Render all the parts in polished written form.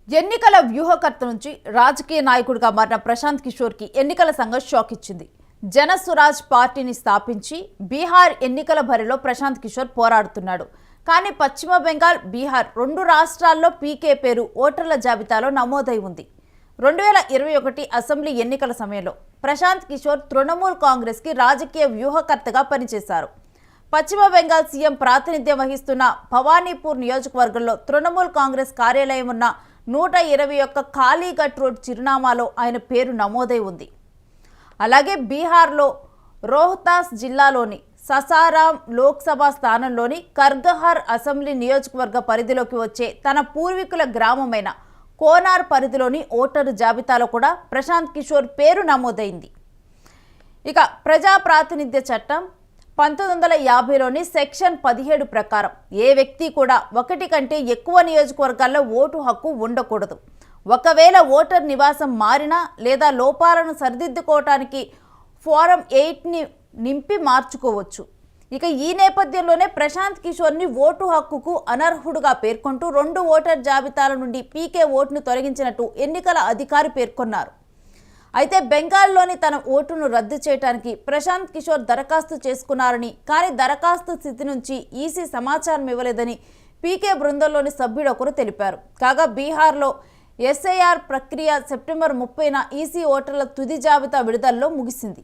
ఎన్నికల వ్యూహకర్త నుంచి రాజకీయ నాయకుడిగా మారిన ప్రశాంత్ కిషోర్కి ఎన్నికల సంఘం షాక్ ఇచ్చింది. జన స్వరాజ్ పార్టీని స్థాపించి బీహార్ ఎన్నికల బరిలో ప్రశాంత్ కిషోర్ పోరాడుతున్నాడు. కానీ పశ్చిమ బెంగాల్, బీహార్ రెండు రాష్ట్రాల్లో పీకే పేరు ఓటర్ల జాబితాలో నమోదై ఉంది. 2021 అసెంబ్లీ ఎన్నికల సమయంలో ప్రశాంత్ కిషోర్ తృణమూల్ కాంగ్రెస్కి రాజకీయ వ్యూహకర్తగా పనిచేశారు. పశ్చిమ బెంగాల్ సీఎం ప్రాతినిధ్యం వహిస్తున్న భవానీపూర్ నియోజకవర్గంలో తృణమూల్ కాంగ్రెస్ కార్యాలయం ఉన్న 121 కాళీఘట్ రోడ్ చిరునామాలో ఆయన పేరు నమోదై ఉంది. అలాగే బీహార్లో రోహ్తాస్ జిల్లాలోని ససారాం లోక్సభ స్థానంలోని కర్గహర్ అసెంబ్లీ నియోజకవర్గ పరిధిలోకి వచ్చే తన పూర్వీకుల గ్రామమైన కోనార్ పరిధిలోని ఓటరు జాబితాలో కూడా ప్రశాంత్ కిషోర్ పేరు నమోదైంది. ఇక ప్రజా ప్రాతినిధ్య చట్టం 1950లోని సెక్షన్ 17 ప్రకారం ఏ వ్యక్తి కూడా ఒకటి కంటే ఎక్కువ నియోజకవర్గాల్లో ఓటు హక్కు ఉండకూడదు. ఒకవేళ ఓటర్ నివాసం మారినా లేదా లోపాలను సరిదిద్దుకోవటానికి ఫారం 8ని నింపి మార్చుకోవచ్చు. ఇక ఈ నేపథ్యంలోనే ప్రశాంత్ కిషోర్ని ఓటు హక్కుకు అనర్హుడుగా పేర్కొంటూ 2 ఓటర్ జాబితాల నుండి పీకే ఓటును తొలగించినట్టు ఎన్నికల అధికారి పేర్కొన్నారు. అయితే బెంగాల్లోని తన ఓటును రద్దు చేయడానికి ప్రశాంత్ కిషోర్ దరఖాస్తు చేసుకున్నారని, కానీ దరఖాస్తు స్థితి నుంచి ఈసీ సమాచారం ఇవ్వలేదని పీకే బృందంలోని సభ్యుడొకరు తెలిపారు. కాగా బీహార్లో ఎస్ఐఆర్ ప్రక్రియ సెప్టెంబర్ 30న ఈసీ ఓటర్ల తుది జాబితా విడుదలలో ముగిసింది.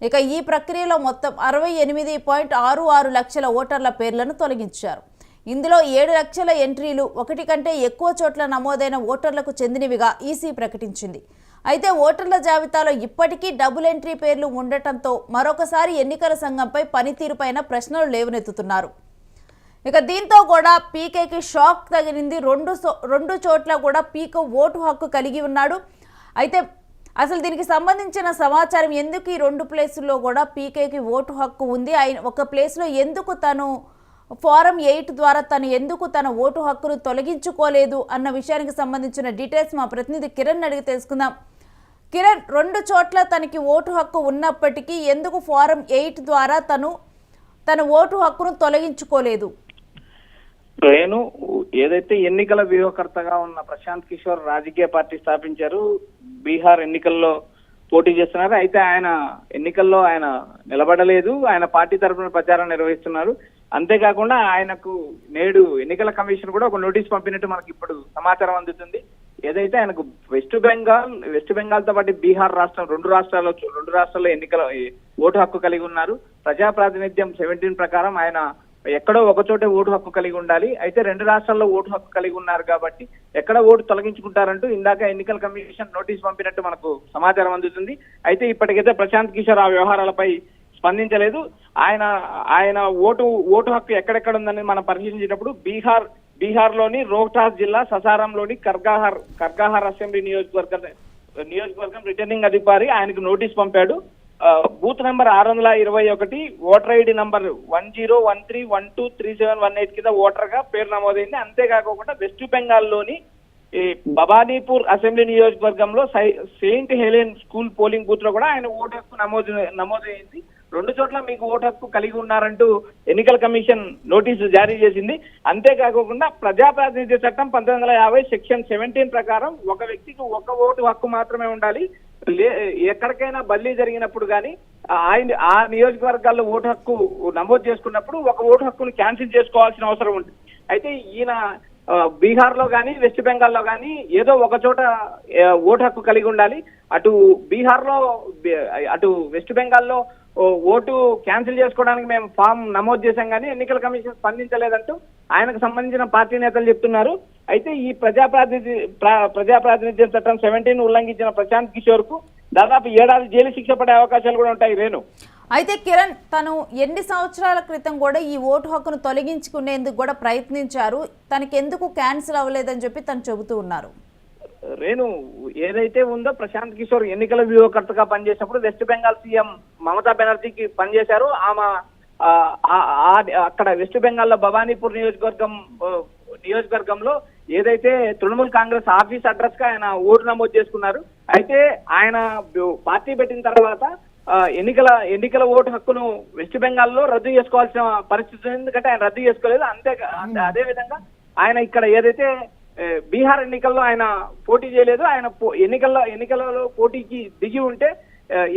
ఇక ఈ ప్రక్రియలో మొత్తం 68.66 లక్షల ఓటర్ల పేర్లను తొలగించారు. ఇందులో 7 లక్షల ఎంట్రీలు ఒకటి కంటే ఎక్కువ చోట్ల నమోదైన ఓటర్లకు చెందినవిగా ఈసీ ప్రకటించింది. అయితే ఓటర్ల జాబితాలో ఇప్పటికీ డబుల్ ఎంట్రీ పేర్లు ఉండటంతో మరొకసారి ఎన్నికల సంఘంపై పనితీరుపైన ప్రశ్నలు లేవనెత్తుతున్నారు. ఇక దీంతో కూడా పీకేకి షాక్ తగిలింది. రెండు చోట్ల కూడా పీకే ఓటు హక్కు కలిగి ఉన్నాడు. అయితే అసలు దీనికి సంబంధించిన సమాచారం ఎందుకు ఈ 2 ప్లేసుల్లో కూడా పీకేకి ఓటు హక్కు ఉంది, ఒక ప్లేస్లో ఎందుకు తను ఫారం 8 ద్వారా ఎందుకు తన ఓటు హక్కును తొలగించుకోలేదు అన్న విషయానికి సంబంధించిన డీటెయిల్స్ మా ప్రతినిధి కిరణ్ అడిగి తెలుసుకుందాం. కిరణ్, 2 చోట్ల తనకి ఓటు హక్కు ఉన్నప్పటికీ ఎందుకు ఫారం 8 ద్వారా తన ఓటు హక్కును తొలగించుకోలేదు? రేణు, ఏదైతే ఎన్నికల వ్యూహకర్తగా ఉన్న ప్రశాంత్ కిషోర్ రాజకీయ పార్టీ స్థాపించారు, బీహార్ ఎన్నికల్లో పోటీ చేస్తున్నారు. అయితే ఆయన ఎన్నికల్లో నిలబడలేదు. ఆయన పార్టీ తరఫున ప్రచారం నిర్వహిస్తున్నారు. అంతేకాకుండా ఆయనకు నేడు ఎన్నికల కమిషన్ కూడా ఒక నోటీస్ పంపినట్టు మనకి ఇప్పుడు సమాచారం అందుతుంది. ఏదైతే ఆయనకు వెస్ట్ బెంగాల్ తో పాటు బీహార్ రాష్ట్రం రెండు రాష్ట్రాల్లో ఎన్నికల ఓటు హక్కు కలిగి ఉన్నారు. ప్రజా ప్రాతినిధ్యం 17 ప్రకారం ఆయన ఎక్కడో ఒక చోటే ఓటు హక్కు కలిగి ఉండాలి. అయితే 2 రాష్ట్రాల్లో ఓటు హక్కు కలిగి ఉన్నారు కాబట్టి ఎక్కడ ఓటు తొలగించుకుంటారంటూ ఇందాక ఎన్నికల కమిషన్ నోటీస్ పంపినట్టు మనకు సమాచారం అందుతుంది. అయితే ఇప్పటికైతే ప్రశాంత్ కిషోర్ ఆ వ్యవహారాలపై స్పందించలేదు. ఆయన ఓటు హక్కు ఎక్కడెక్కడ ఉందని మనం పరిశీలించినప్పుడు బీహార్లోని రోహ్తాస్ జిల్లా ససారంలోని కర్గాహర్ అసెంబ్లీ నియోజకవర్గం రిటర్నింగ్ అధికారి ఆయనకు నోటీస్ పంపాడు. Booth number 621, voter ID number 1013123718 కింద ఓటర్ గా పేరు నమోదైంది. అంతేకాకుండా వెస్ట్ బెంగాల్లోని భవానీపూర్ అసెంబ్లీ నియోజకవర్గంలో Saint Helen school polling booth లో కూడా ఆయన ఓటు హక్కు నమోదైంది. 2 చోట్ల మీకు ఓటు హక్కు కలిగి ఉన్నారంటూ ఎన్నికల కమిషన్ నోటీసు జారీ చేసింది. అంతేకాకుండా ప్రజా ప్రాతినిధ్య చట్టం 1950 సెక్షన్ 17 ప్రకారం ఒక వ్యక్తికి ఒక ఓటు హక్కు మాత్రమే ఉండాలి. ఎక్కడికైనా బదిలీ జరిగినప్పుడు కానీ ఆ నియోజకవర్గాల్లో ఓటు హక్కు నమోదు చేసుకున్నప్పుడు ఒక ఓటు హక్కును క్యాన్సిల్ చేసుకోవాల్సిన అవసరం ఉంది. అయితే ఈయన బీహార్ లో కానీ వెస్ట్ బెంగాల్లో కానీ ఏదో ఒక చోట ఓటు హక్కు కలిగి ఉండాలి. అటు వెస్ట్ బెంగాల్లో ఓటు క్యాన్సిల్ చేసుకోవడానికి మేము ఫామ్ నమోదు చేశాం కానీ ఎన్నికల కమిషన్ స్పందించలేదంటూ ఆయనకు సంబంధించిన పార్టీ నేతలు చెప్తున్నారు. అయితే ఈ ప్రజా ప్రాతినిధ్యం చట్టం 17 ఉల్లంఘించిన ప్రశాంత్ కిషోర్ కు దాదాపు 7 ఏళ్ల జైలు శిక్ష పడే అవకాశాలు కూడా ఉంటాయి. రేణు, అయితే కిరణ్, తను ఎన్ని సంవత్సరాల క్రితం కూడా ఈ ఓటు హక్కును తొలగించుకునేందుకు కూడా ప్రయత్నించారు, తనకి ఎందుకు క్యాన్సిల్ అవ్వలేదని చెప్పి తను చెబుతూ ఉన్నారు. రేణు, ఏదైతే ఉందో ప్రశాంత్ కిషోర్ ఎన్నికల వ్యూహకర్తగా పనిచేసినప్పుడు వెస్ట్ బెంగాల్ సీఎం మమతా బెనర్జీకి పనిచేశారు. ఆమె అక్కడ వెస్ట్ బెంగాల్లో భవానీపూర్ నియోజకవర్గంలో ఏదైతే తృణమూల్ కాంగ్రెస్ ఆఫీస్ అడ్రస్ గా ఆయన ఓటు నమోదు చేసుకున్నారు. అయితే ఆయన పార్టీ పెట్టిన తర్వాత ఎన్నికల ఓటు హక్కును వెస్ట్ బెంగాల్లో రద్దు చేసుకోవాల్సిన పరిస్థితి, ఎందుకంటే ఆయన రద్దు చేసుకోలేదు. అదే విధంగా ఆయన ఇక్కడ ఏదైతే బీహార్ ఎన్నికల్లో ఆయన పోటీ చేయలేదు. ఆయన ఎన్నికలలో పోటీకి దిగి ఉంటే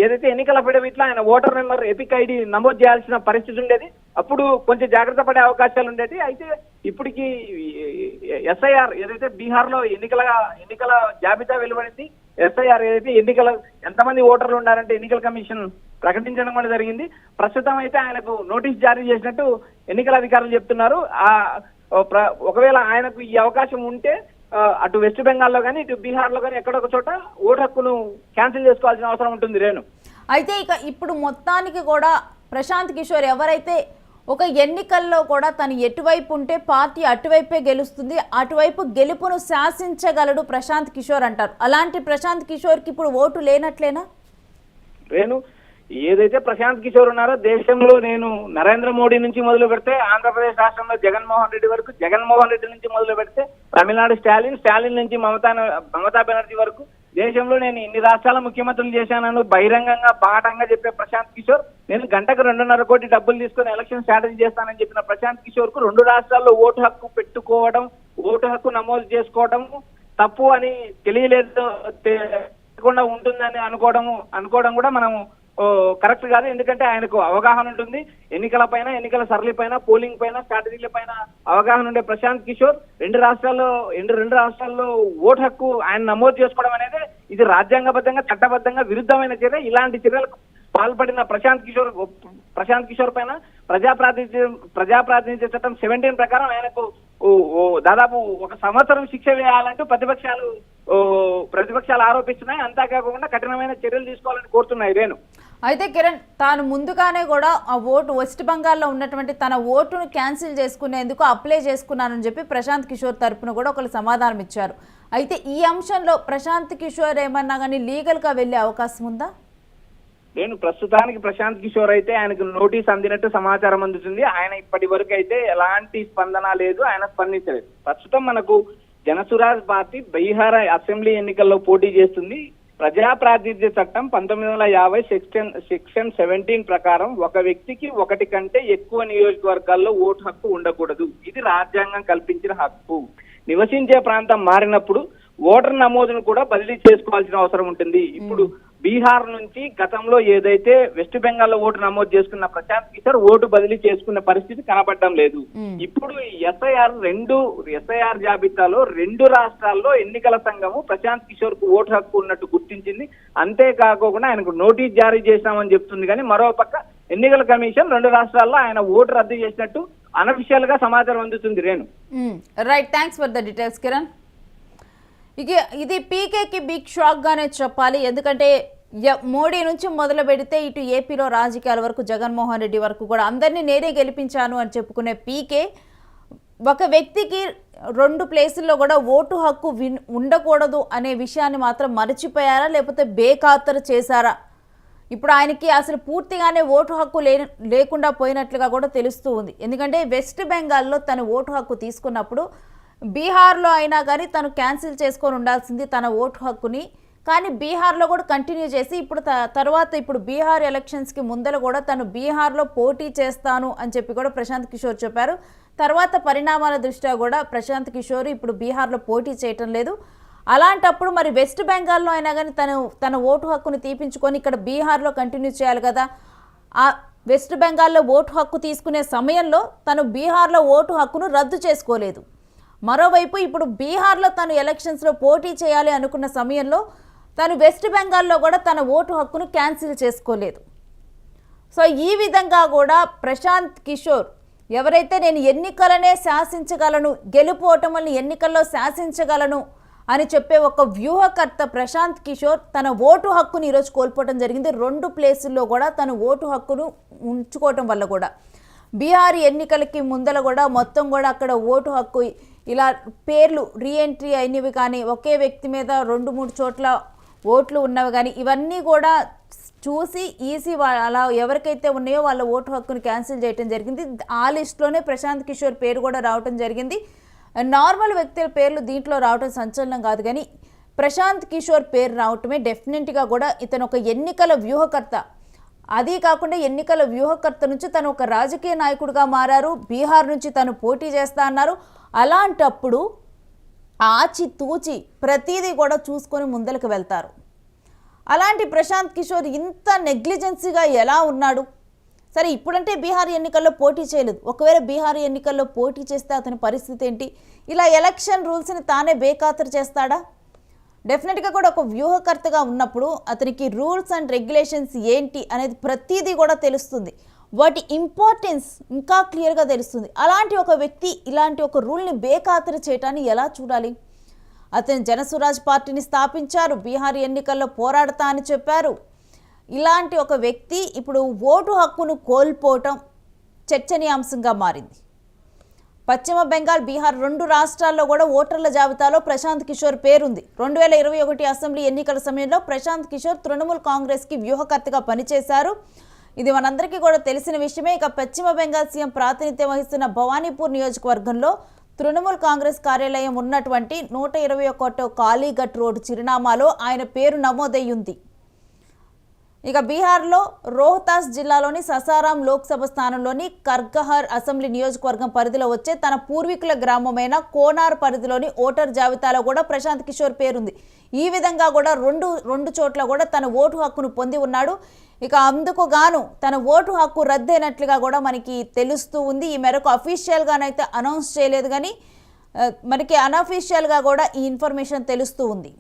ఏదైతే ఎన్నికల అఫిడవిట్ లో ఆయన ఓటర్ నెంబర్ ఎపిక్ ఐడి నమోదు చేయాల్సిన పరిస్థితి ఉండేది. అప్పుడు కొంచెం జాగ్రత్త పడే అవకాశాలు ఉండేది. అయితే ఇప్పటికి ఎస్ఐఆర్ ఏదైతే బీహార్ లో ఎన్నికల జాబితా వెలువడింది. ఎస్ఐఆర్ ఏదైతే ఎంతమంది ఓటర్లు ఉన్నారంటే ఎన్నికల కమిషన్ ప్రకటించడం కూడా జరిగింది. ప్రస్తుతం అయితే ఆయనకు నోటీస్ జారీ చేసినట్టు ఎన్నికల అధికారులు చెప్తున్నారు. ఒకవేళ ఆయనకు ఈ అవకాశం ఉంటే అటు వెస్ట్ బెంగాల్లో కానీ ఇటు బీహార్ లో కానీ ఎక్కడొక చోట ఓటు హక్కును క్యాన్సిల్ చేసుకోవాల్సిన అవసరం ఉంటుంది రేణు. అయితే ఇప్పుడు మొత్తానికి కూడా ప్రశాంత్ కిషోర్ ఎవరైతే ఒక ఎన్నికల్లో కూడా తను ఎటువైపు ఉంటే పార్టీ అటువైపే గెలుస్తుంది, అటువైపు గెలుపును శాసించగలడు ప్రశాంత్ కిషోర్ అంటారు. అలాంటి ప్రశాంత్ కిషోర్కి ఇప్పుడు ఓటు లేనట్లేనా రేణు? ఏదైతే ప్రశాంత్ కిషోర్ ఉన్నారో దేశంలో నేను నరేంద్ర మోడీ నుంచి మొదలు పెడితే ఆంధ్రప్రదేశ్ రాష్ట్రంలో జగన్మోహన్ రెడ్డి వరకు, జగన్మోహన్ రెడ్డి నుంచి మొదలు పెడితే తమిళనాడు స్టాలిన్ నుంచి మమతా బెనర్జీ వరకు దేశంలో నేను ఇన్ని రాష్ట్రాల ముఖ్యమంత్రులు చేశానని బహిరంగంగా బాటంగా చెప్పే ప్రశాంత్ కిషోర్ నేను గంటకు 2.5 కోటి డబ్బులు తీసుకొని ఎలక్షన్ స్ట్రాటజీ చేస్తానని చెప్పిన ప్రశాంత్ కిషోర్ కు 2 రాష్ట్రాల్లో ఓటు హక్కు పెట్టుకోవడం, ఓటు హక్కు నమోదు చేసుకోవడం తప్పు అని తెలియకుండా ఉంటుందని అనుకోవడం కూడా మనం కరెక్ట్ కాదు. ఎందుకంటే ఆయనకు అవగాహన ఉంటుంది. ఎన్నికల సరళి పైన, పోలింగ్ పైన, స్ట్రాటజీల పైన అవగాహన ఉండే ప్రశాంత్ కిషోర్ రెండు రాష్ట్రాల్లో ఓటు హక్కు ఆయన నమోదు చేసుకోవడం అనేది ఇది రాజ్యాంగబద్ధంగా, చట్టబద్ధంగా విరుద్ధమైన చర్య. ఇలాంటి చర్యలకు పాల్పడిన ప్రశాంత్ కిషోర్ పైన ప్రజాప్రాతినిధ్య చట్టం 17 ప్రకారం ఆయనకు దాదాపు 1 సంవత్సరం శిక్ష వేయాలంటూ ప్రతిపక్షాలు ఆరోపిస్తున్నాయి. అంతేకాకుండా కఠినమైన చర్యలు తీసుకోవాలని కోరుతున్నాయి రేణు. అయితే కిరణ్, తాను ముందుగానే కూడా ఆ వెస్ట్ బెంగాల్లో ఉన్నటువంటి తన ఓటును క్యాన్సిల్ చేసుకునేందుకు అప్లై చేసుకున్నానని చెప్పి ప్రశాంత్ కిషోర్ తరపున కూడా ఒకరు సమాధానం ఇచ్చారు. అయితే ఈ అంశంలో ప్రశాంత్ కిషోర్ ఏమన్నా కానీ లీగల్గా వెళ్ళే అవకాశం ఉందా? నేను ప్రస్తుతానికి ప్రశాంత్ కిషోర్ అయితే ఆయనకు నోటీస్ అందినట్టు సమాచారం అందుతుంది. ఆయన ఇప్పటి వరకు అయితే ఎలాంటి స్పందన లేదు, ఆయన స్పందించలేదు. ప్రస్తుతం మనకు జనసురాజ్ పార్టీ బీహార్ అసెంబ్లీ ఎన్నికల్లో పోటీ చేస్తుంది. ప్రజా ప్రాతినిధ్య చట్టం 1950 సెక్షన్ 17 ప్రకారం ఒక వ్యక్తికి 1 కంటే ఎక్కువ నియోజకవర్గాల్లో ఓటు హక్కు ఉండకూడదు. ఇది రాజ్యాంగం కల్పించిన హక్కు. నివసించే ప్రాంతం మారినప్పుడు ఓటర్ నమోదును కూడా బదిలీ చేసుకోవాల్సిన అవసరం ఉంటుంది. ఇప్పుడు బీహార్ నుంచి గతంలో ఏదైతే వెస్ట్ బెంగాల్లో ఓటు నమోదు చేసుకున్న ప్రశాంత్ కిషోర్ ఓటు బదిలీ చేసుకున్న పరిస్థితి కనబడడం లేదు. ఇప్పుడు ఎస్ఐఆర్ జాబితాలో 2 రాష్ట్రాల్లో ఎన్నికల సంఘము ప్రశాంత్ కిషోర్ కు ఓటు హక్కు ఉన్నట్టు గుర్తించింది. అంతేకాకుండా ఆయనకు నోటీస్ జారీ చేశామని చెప్తుంది. కానీ మరో పక్క ఎన్నికల కమిషన్ 2 రాష్ట్రాల్లో ఆయన ఓటు రద్దు చేసినట్టు అనఫిషియల్ గా సమాచారం అందుతుంది Renu. Right, thanks for the details Kiran. ఇది పీకేకి బిగ్ షాక్ గానే చెప్పాలి. ఎందుకంటే మోడీ నుంచి మొదలు పెడితే ఇటు ఏపీలో రాజకీయాల వరకు జగన్మోహన్ రెడ్డి వరకు కూడా అందరినీ నేనే గెలిపించాను అని చెప్పుకునే పీకే ఒక వ్యక్తికి 2 ప్లేసుల్లో కూడా ఓటు హక్కు ఉండకూడదు అనే విషయాన్ని మాత్రం మర్చిపోయారా, లేకపోతే బేఖాతరు చేశారా? ఇప్పుడు ఆయనకి అసలు పూర్తిగానే ఓటు హక్కు లేకుండా పోయినట్లుగా కూడా తెలుస్తూ ఉంది. ఎందుకంటే వెస్ట్ బెంగాల్లో తను ఓటు హక్కు తీసుకున్నప్పుడు బీహార్లో అయినా కానీ తను క్యాన్సిల్ చేసుకొని ఉండాల్సింది తన ఓటు హక్కుని. కానీ బీహార్లో కూడా కంటిన్యూ చేసి ఇప్పుడు బీహార్ ఎలక్షన్స్కి ముందర కూడా తను బీహార్లో పోటీ చేస్తాను అని చెప్పి కూడా ప్రశాంత్ కిషోర్ చెప్పారు. తర్వాత పరిణామాల దృష్ట్యా కూడా ప్రశాంత్ కిషోర్ ఇప్పుడు బీహార్లో పోటీ చేయటం లేదు. అలాంటప్పుడు మరి వెస్ట్ బెంగాల్లో అయినా కానీ తన ఓటు హక్కుని తీపించుకొని ఇక్కడ బీహార్లో కంటిన్యూ చేయాలి కదా. ఆ వెస్ట్ బెంగాల్లో ఓటు హక్కు తీసుకునే సమయంలో తను బీహార్లో ఓటు హక్కును రద్దు చేసుకోలేదు. మరోవైపు ఇప్పుడు బీహార్లో తను ఎలక్షన్స్లో పోటీ చేయాలి అనుకున్న సమయంలో తను వెస్ట్ బెంగాల్లో కూడా తన ఓటు హక్కును క్యాన్సిల్ చేసుకోలేదు. సో ఈ విధంగా కూడా ప్రశాంత్ కిషోర్ ఎవరైతే నేను ఎన్నికలనే శాసించగలను, గెలుపు ఓటములను ఎన్నికల్లో శాసించగలను అని చెప్పే ఒక వ్యూహకర్త ప్రశాంత్ కిషోర్ తన ఓటు హక్కును ఈరోజు కోల్పోవడం జరిగింది. 2 ప్లేసుల్లో కూడా తన ఓటు హక్కును ఉంచుకోవటం వల్ల కూడా బీహార్ ఎన్నికలకి ముందర కూడా మొత్తం కూడా అక్కడ ఓటు హక్కు ఇలా పేర్లు రీఎంట్రీ అయినవి కానీ, ఒకే వ్యక్తి మీద 2-3 చోట్ల ఓట్లు ఉన్నవి కానీ ఇవన్నీ కూడా చూసి అలా ఎవరికైతే ఉన్నాయో వాళ్ళ ఓటు హక్కును క్యాన్సిల్ చేయడం జరిగింది. ఆ లిస్టులోనే ప్రశాంత్ కిషోర్ పేరు కూడా రావడం జరిగింది. నార్మల్ వ్యక్తుల పేర్లు దీంట్లో రావడం సంచలనం కాదు, కానీ ప్రశాంత్ కిషోర్ పేరు రావటమే డెఫినెట్గా కూడా ఇతను ఒక ఎన్నికల వ్యూహకర్త. అదీ కాకుండా ఎన్నికల వ్యూహకర్త నుంచి తను ఒక రాజకీయ నాయకుడిగా మారారు. బీహార్ నుంచి తను పోటీ చేస్తా అన్నారు. అలాంటప్పుడు ఆచి తూచి ప్రతిదీ కూడా చూసుకొని ముందరకు వెళ్తారు. అలాంటి ప్రశాంత్ కిషోర్ ఇంత నెగ్లిజెన్సీగా ఎలా ఉన్నాడు? సరే, ఇప్పుడంటే బీహార్ ఎన్నికల్లో పోటీ చేయలేదు. ఒకవేళ బీహార్ ఎన్నికల్లో పోటీ చేస్తే అతని పరిస్థితి ఏంటి? ఇలా ఎలక్షన్ రూల్స్ని తానే బేఖాతరు చేస్తాడా? డెఫినెట్గా కూడా ఒక వ్యూహకర్తగా ఉన్నప్పుడు అతనికి రూల్స్ అండ్ రెగ్యులేషన్స్ ఏంటి అనేది ప్రతిదీ కూడా తెలుస్తుంది. వాటి ఇంపార్టెన్స్ ఇంకా క్లియర్గా తెలుస్తుంది. అలాంటి ఒక వ్యక్తి ఇలాంటి ఒక రూల్ని బేఖాతరు చేయటాన్ని ఎలా చూడాలి? అతను జనసురాజ్ పార్టీని స్థాపించారు, బీహార్ ఎన్నికల్లో పోరాడతా అని చెప్పారు. ఇలాంటి ఒక వ్యక్తి ఇప్పుడు ఓటు హక్కును కోల్పోవటం చర్చనీయాంశంగా మారింది. పశ్చిమ బెంగాల్, బీహార్ 2 రాష్ట్రాల్లో కూడా ఓటర్ల జాబితాలో ప్రశాంత్ కిషోర్ పేరుంది. 2021 అసెంబ్లీ ఎన్నికల సమయంలో ప్రశాంత్ కిషోర్ తృణమూల్ కాంగ్రెస్కి వ్యూహకర్తగా పనిచేశారు. ఇది మనందరికీ కూడా తెలిసిన విషయమే. ఇక పశ్చిమ బెంగాల్ సీఎం ప్రాతినిధ్యం వహిస్తున్న భవానీపూర్ నియోజకవర్గంలో తృణమూల్ కాంగ్రెస్ కార్యాలయం ఉన్నటువంటి 121 కాళీఘట్ రోడ్ చిరునామాలో ఆయన పేరు నమోదయ్యింది. ఇక బీహార్లో రోహతాస్ జిల్లాలోని ససారాం లోక్సభ స్థానంలోని కర్గహర్ అసెంబ్లీ నియోజకవర్గం పరిధిలో వచ్చే తన పూర్వీకుల గ్రామమైన కోనార్ పరిధిలోని ఓటర్ జాబితాలో కూడా ప్రశాంత్ కిషోర్ పేరుంది. ఈ విధంగా కూడా రెండు చోట్ల కూడా తన ఓటు హక్కును పొంది ఉన్నాడు. ఇక అందుకు గాను తన ఓటు హక్కు రద్దయినట్లుగా కూడా మనకి తెలుస్తూ ఉంది. ఈ మేరకు అఫీషియల్గానైతే అనౌన్స్ చేయలేదు, కానీ మనకి అన్అఫీషియల్గా కూడా ఈ ఇన్ఫర్మేషన్ తెలుస్తూ ఉంది.